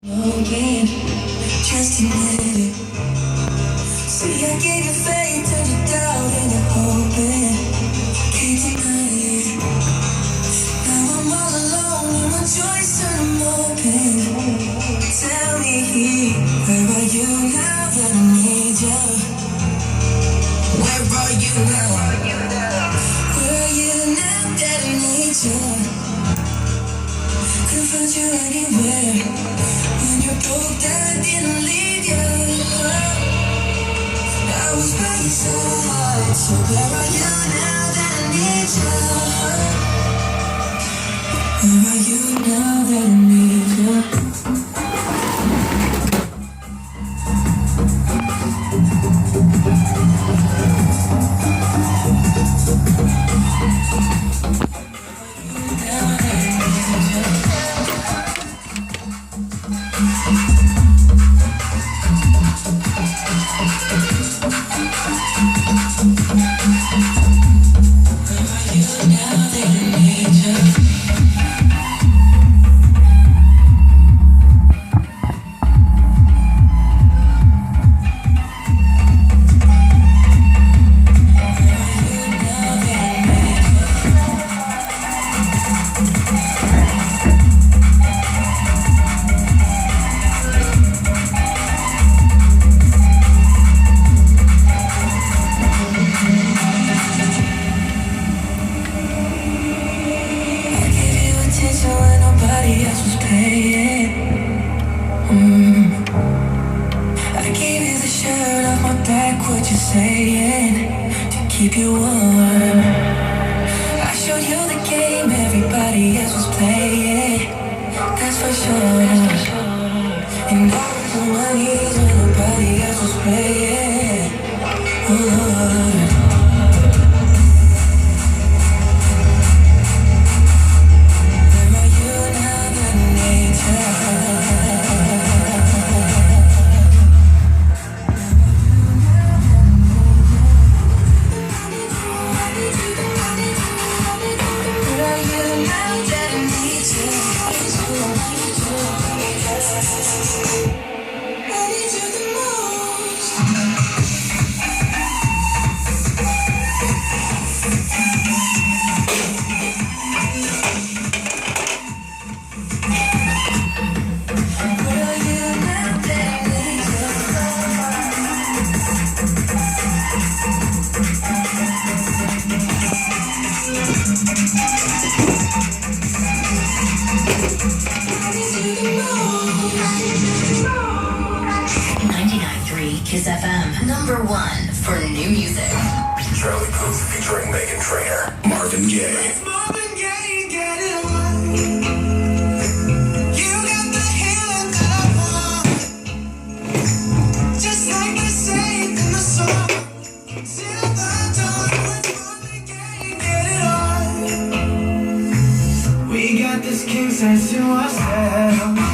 Again, just admit it. See, I gave you faith, turned you doubt into hoping. Can't deny it. Now I'm all alone, and my joys turn to more pain. Tell me, where are you now that I need you? Where are you now? Where are you now that I need you? Couldn't find you anywhere. When you broke down, I didn't leave you. I was by your side. So where are you now that I need you? Where are you now that I need you? Keep you warm. I showed you the game everybody else was playing. That's for sure. And I was on my knees when nobody else was playing. Oh. Kiss FM, number one for new music. Charlie Puth featuring Meghan Trainor, Marvin Gaye. Marvin Gaye, get it on. You got the healing that I want. Just like they say in the song. Till the dawn with Marvin Gaye, get it on. We got this king size to ourselves.